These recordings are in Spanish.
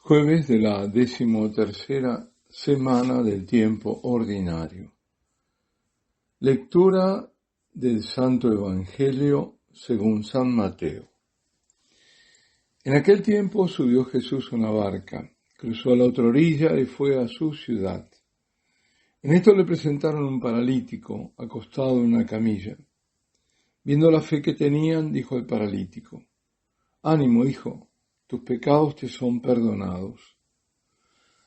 Jueves de la 13ª semana del tiempo ordinario. Lectura del Santo Evangelio según San Mateo. En aquel tiempo subió Jesús a una barca, cruzó a la otra orilla y fue a su ciudad. En esto le presentaron un paralítico acostado en una camilla. Viendo la fe que tenían, dijo al paralítico: «Ánimo, hijo, tus pecados te son perdonados».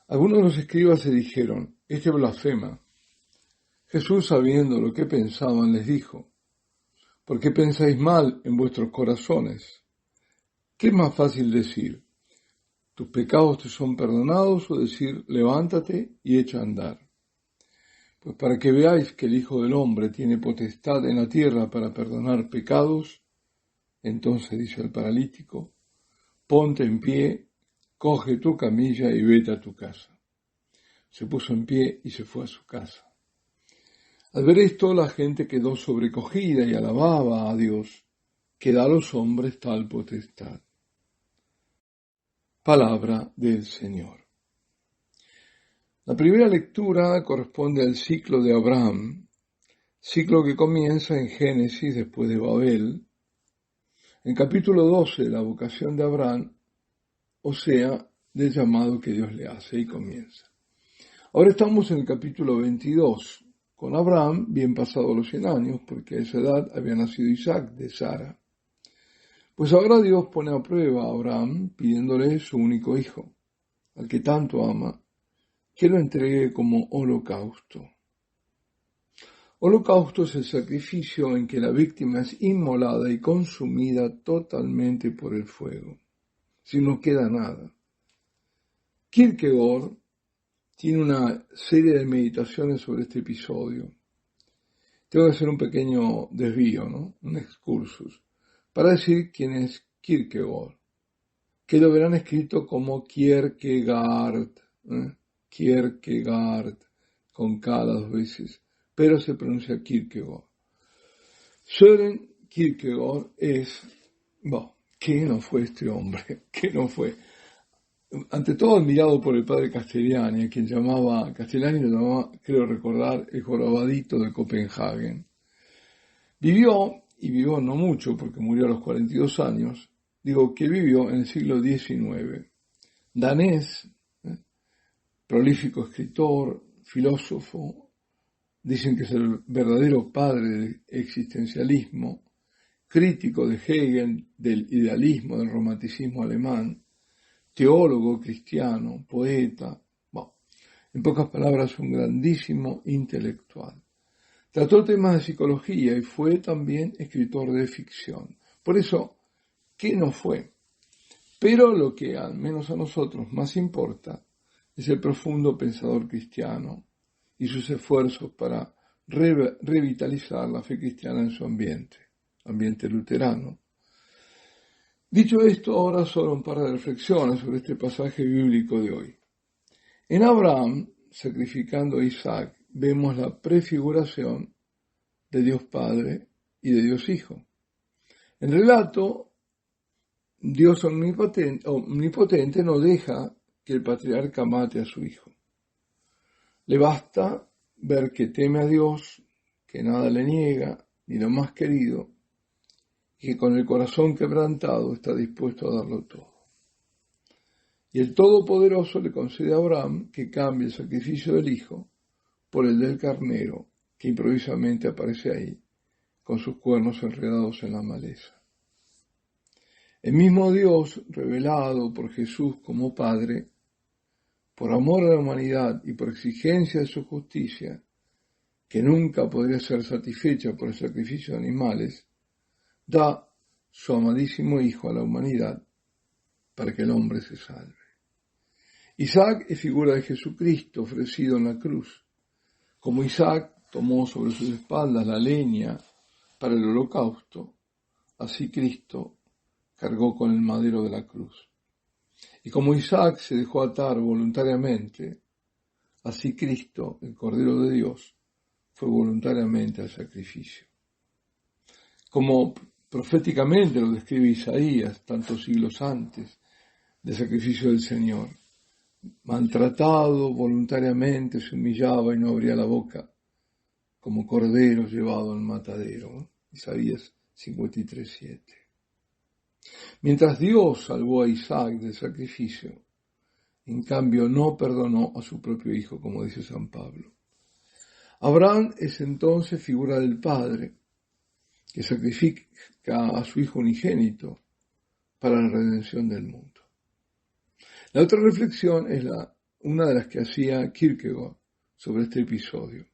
Algunos de los escribas se dijeron: «Este blasfema». Jesús, sabiendo lo que pensaban, les dijo: «¿Por qué pensáis mal en vuestros corazones? ¿Qué es más fácil decir: tus pecados te son perdonados, o decir: levántate y echa a andar? Pues para que veáis que el Hijo del Hombre tiene potestad en la tierra para perdonar pecados». Entonces dice al paralítico: «Ponte en pie, coge tu camilla y vete a tu casa». Se puso en pie y se fue a su casa. Al ver esto, la gente quedó sobrecogida y alababa a Dios, que da a los hombres tal potestad. Palabra del Señor. La primera lectura corresponde al ciclo de Abraham, ciclo que comienza en Génesis después de Babel, en capítulo 12 de la vocación de Abraham, o sea, del llamado que Dios le hace, y comienza. Ahora estamos en el capítulo 22, con Abraham bien pasados los 100 años, porque a esa edad había nacido Isaac de Sara. Pues ahora Dios pone a prueba a Abraham pidiéndole su único hijo, al que tanto ama, que lo entregue como holocausto. Holocausto es el sacrificio en que la víctima es inmolada y consumida totalmente por el fuego, si no queda nada. Kierkegaard tiene una serie de meditaciones sobre este episodio. Tengo que hacer un pequeño desvío, un excursus, para decir quién es Kierkegaard, que lo verán escrito como Kierkegaard, Kierkegaard, con K las 2 veces, pero se pronuncia Kierkegaard. Søren Kierkegaard es, ¿qué no fue este hombre? ¿Qué no fue? Ante todo admirado por el padre Castellani, a quien Castellani lo llamaba, creo recordar, el jorobadito de Copenhague. Vivió no mucho, porque murió a los 42 años, que vivió en el siglo XIX. Danés, prolífico escritor, filósofo, dicen que es el verdadero padre del existencialismo, crítico de Hegel, del idealismo, del romanticismo alemán, teólogo cristiano, poeta, en pocas palabras, un grandísimo intelectual. Trató temas de psicología y fue también escritor de ficción. Por eso, ¿qué no fue? Pero lo que al menos a nosotros más importa es el profundo pensador cristiano y sus esfuerzos para revitalizar la fe cristiana en su ambiente luterano. Dicho esto, ahora solo un par de reflexiones sobre este pasaje bíblico de hoy. En Abraham, sacrificando a Isaac, vemos la prefiguración de Dios Padre y de Dios Hijo. En el relato, Dios omnipotente no deja que el patriarca mate a su hijo. Le basta ver que teme a Dios, que nada le niega, ni lo más querido, y que con el corazón quebrantado está dispuesto a darlo todo. Y el Todopoderoso le concede a Abraham que cambie el sacrificio del hijo por el del carnero, que improvisamente aparece ahí, con sus cuernos enredados en la maleza. El mismo Dios, revelado por Jesús como Padre, por amor a la humanidad y por exigencia de su justicia, que nunca podría ser satisfecha por el sacrificio de animales, da su amadísimo Hijo a la humanidad para que el hombre se salve. Isaac es figura de Jesucristo ofrecido en la cruz. Como Isaac tomó sobre sus espaldas la leña para el holocausto, así Cristo cargó con el madero de la cruz. Y como Isaac se dejó atar voluntariamente, así Cristo, el Cordero de Dios, fue voluntariamente al sacrificio. Como proféticamente lo describe Isaías tantos siglos antes del sacrificio del Señor. maltratado voluntariamente, se humillaba y no abría la boca, como cordero llevado al matadero, ¿no? Isaías 53:7. Mientras Dios salvó a Isaac del sacrificio, en cambio no perdonó a su propio hijo, como dice San Pablo. Abraham es entonces figura del Padre, que sacrifica a su hijo unigénito para la redención del mundo. La otra reflexión es una de las que hacía Kierkegaard sobre este episodio.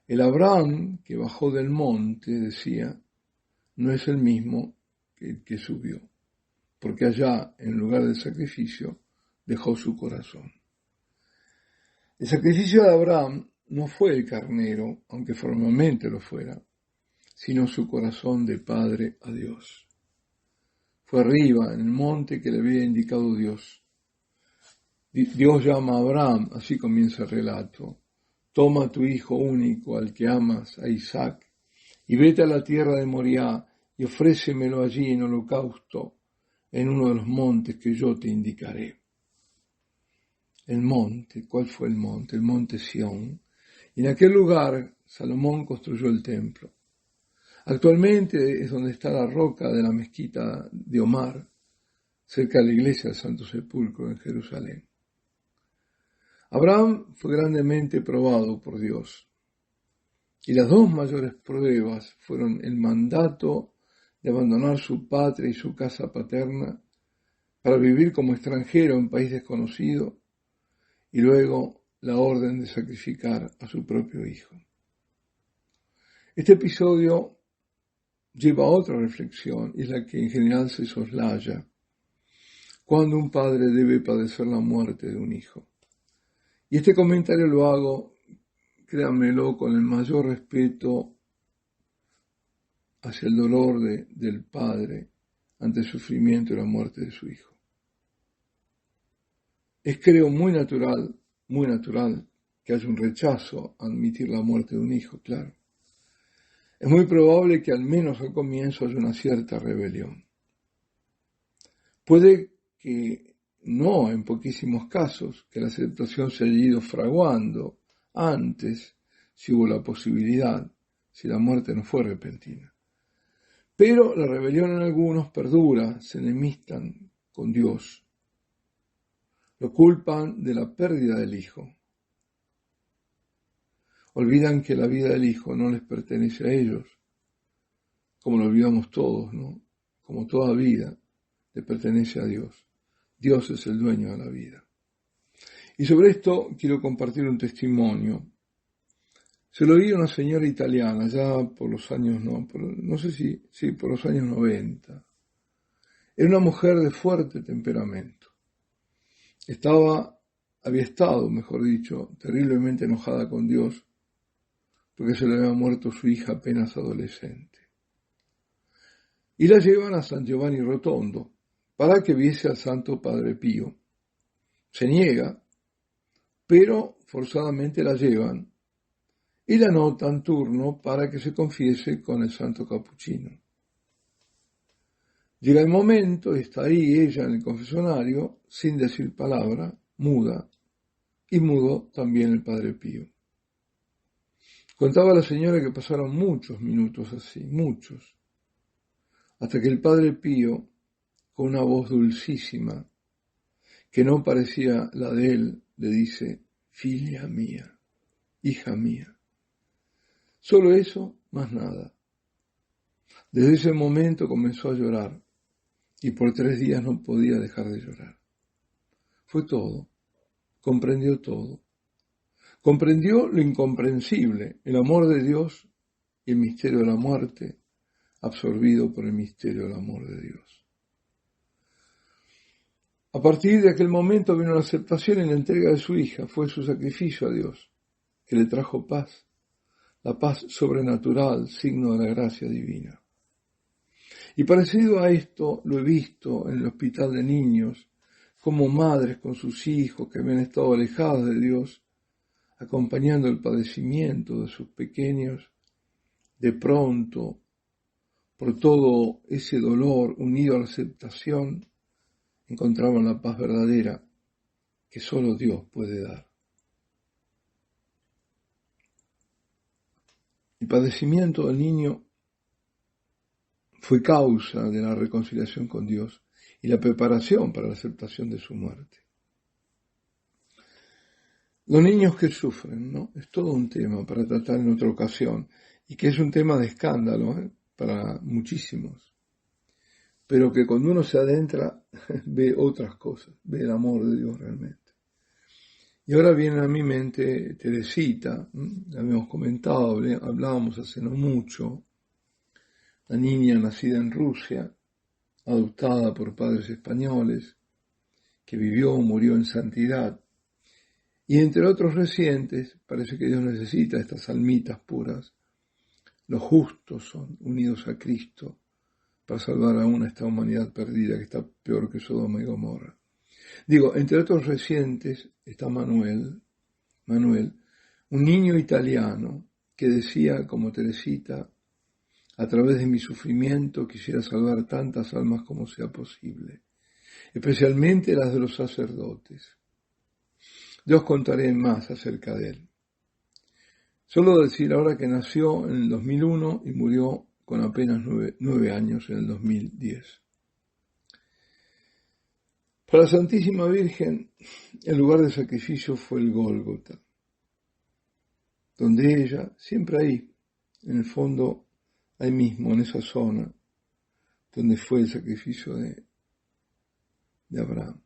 El Abraham que bajó del monte, decía, no es el mismo que el que subió, porque allá, en lugar del sacrificio, dejó su corazón. El sacrificio de Abraham no fue el carnero, aunque formalmente lo fuera, sino su corazón de padre a Dios. Fue arriba, en el monte que le había indicado Dios. Dios llama a Abraham, así comienza el relato. Toma a tu hijo único, al que amas, a Isaac, y vete a la tierra de Moriah y ofrécemelo allí en holocausto, en uno de los montes que yo te indicaré. El monte, ¿cuál fue el monte? El monte Sión. Y en aquel lugar Salomón construyó el templo. Actualmente es donde está la roca de la mezquita de Omar, cerca de la iglesia del Santo Sepulcro en Jerusalén. Abraham fue grandemente probado por Dios. Y las dos mayores pruebas fueron el mandato de abandonar su patria y su casa paterna para vivir como extranjero en un país desconocido, y luego la orden de sacrificar a su propio hijo. Este episodio lleva a otra reflexión, y es la que en general se soslaya, cuando un padre debe padecer la muerte de un hijo. Y este comentario lo hago, créanmelo, con el mayor respeto hacia el dolor del padre ante el sufrimiento y la muerte de su hijo. Es, creo, muy natural que haya un rechazo a admitir la muerte de un hijo, claro. Es muy probable que al menos al comienzo haya una cierta rebelión. Puede que no, en poquísimos casos, que la aceptación se haya ido fraguando antes, si hubo la posibilidad, si la muerte no fue repentina. Pero la rebelión en algunos perdura, se enemistan con Dios. Lo culpan de la pérdida del hijo. Olvidan que la vida del hijo no les pertenece a ellos, como lo olvidamos todos, ¿no? Como toda vida le pertenece a Dios. Dios es el dueño de la vida. Y sobre esto quiero compartir un testimonio. Se lo oí a una señora italiana, ya por los años, por los años 90. Era una mujer de fuerte temperamento. Había estado, mejor dicho, terriblemente enojada con Dios, porque se le había muerto su hija apenas adolescente. Y la llevan a San Giovanni Rotondo para que viese al Santo Padre Pío. Se niega, pero forzadamente la llevan y la anotan turno para que se confiese con el Santo Capuchino. Llega el momento, está ahí ella en el confesionario, sin decir palabra, muda, y mudo también el Padre Pío. Contaba la señora que pasaron muchos minutos así, muchos, hasta que el Padre Pío, con una voz dulcísima, que no parecía la de él, le dice, filia mía, hija mía. Solo eso, más nada. Desde ese momento comenzó a llorar, y por 3 días no podía dejar de llorar. Fue todo, comprendió todo. Comprendió lo incomprensible, el amor de Dios y el misterio de la muerte, absorbido por el misterio del amor de Dios. A partir de aquel momento vino la aceptación y la entrega de su hija, fue su sacrificio a Dios, que le trajo paz, la paz sobrenatural, signo de la gracia divina. Y parecido a esto lo he visto en el hospital de niños, como madres con sus hijos que habían estado alejadas de Dios, acompañando el padecimiento de sus pequeños, de pronto, por todo ese dolor unido a la aceptación, encontraban la paz verdadera que solo Dios puede dar. El padecimiento del niño fue causa de la reconciliación con Dios y la preparación para la aceptación de su muerte. Los niños que sufren, ¿no? Es todo un tema para tratar en otra ocasión y que es un tema de escándalo para muchísimos, pero que cuando uno se adentra ve otras cosas, ve el amor de Dios realmente. Y ahora viene a mi mente Teresita, la habíamos comentado, hablábamos hace no mucho, la niña nacida en Rusia, adoptada por padres españoles, que vivió o murió en santidad. Y entre otros recientes, parece que Dios necesita estas almitas puras. Los justos son unidos a Cristo para salvar aún a esta humanidad perdida que está peor que Sodoma y Gomorra. Digo, entre otros recientes está Manuel, un niño italiano que decía, como Teresita, a través de mi sufrimiento quisiera salvar tantas almas como sea posible, especialmente las de los sacerdotes. Yo os contaré más acerca de él. Solo decir ahora que nació en el 2001 y murió con apenas 9 años en el 2010. Para la Santísima Virgen, el lugar de sacrificio fue el Gólgota, donde ella, siempre ahí, en el fondo, ahí mismo, en esa zona, donde fue el sacrificio de Abraham.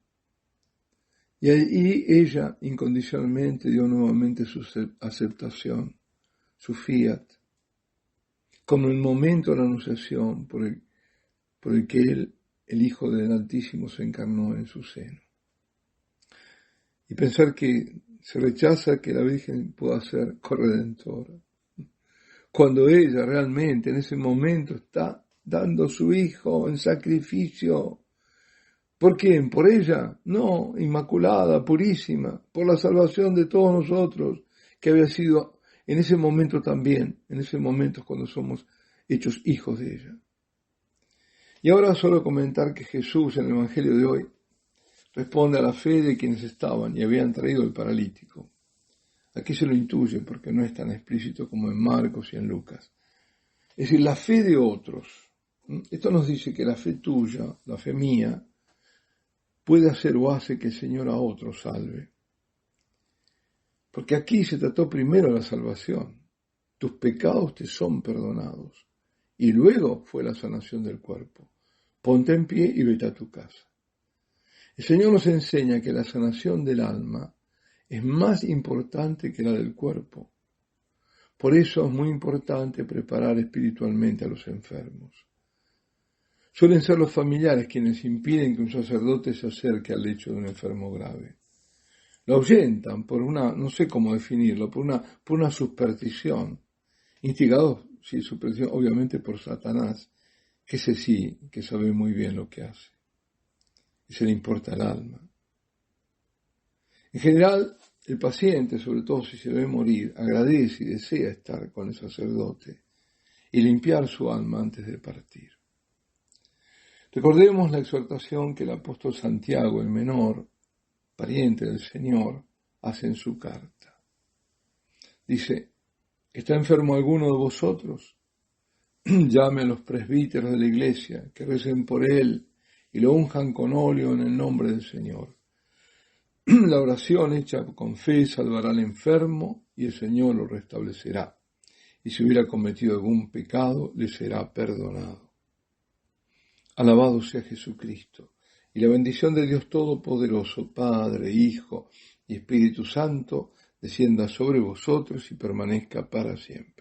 Y ahí ella incondicionalmente dio nuevamente su aceptación, su fiat, como el momento de la anunciación por el que él, el Hijo del Altísimo, se encarnó en su seno. Y pensar que se rechaza que la Virgen pueda ser corredentora, cuando ella realmente en ese momento está dando su Hijo en sacrificio. ¿Por quién? ¿Por ella? No, inmaculada, purísima, por la salvación de todos nosotros, que había sido en ese momento también, en ese momento cuando somos hechos hijos de ella. Y ahora solo comentar que Jesús en el Evangelio de hoy responde a la fe de quienes estaban y habían traído el paralítico. Aquí se lo intuye porque no es tan explícito como en Marcos y en Lucas. Es decir, la fe de otros. Esto nos dice que la fe tuya, la fe mía, puede hacer o hace que el Señor a otros salve. Porque aquí se trató primero la salvación. Tus pecados te son perdonados. Y luego fue la sanación del cuerpo. Ponte en pie y vete a tu casa. El Señor nos enseña que la sanación del alma es más importante que la del cuerpo. Por eso es muy importante preparar espiritualmente a los enfermos. Suelen ser los familiares quienes impiden que un sacerdote se acerque al lecho de un enfermo grave. Lo ahuyentan por una, no sé cómo definirlo, por una superstición. Instigados, sí, superstición, obviamente por Satanás, que ese sí, que sabe muy bien lo que hace. Y se le importa el alma. En general, el paciente, sobre todo si se ve morir, agradece y desea estar con el sacerdote y limpiar su alma antes de partir. Recordemos la exhortación que el apóstol Santiago, el menor, pariente del Señor, hace en su carta. Dice, ¿está enfermo alguno de vosotros? Llame a los presbíteros de la iglesia, que recen por él y lo unjan con óleo en el nombre del Señor. La oración hecha con fe salvará al enfermo y el Señor lo restablecerá. Y si hubiera cometido algún pecado, le será perdonado. Alabado sea Jesucristo, y la bendición de Dios Todopoderoso, Padre, Hijo y Espíritu Santo, descienda sobre vosotros y permanezca para siempre.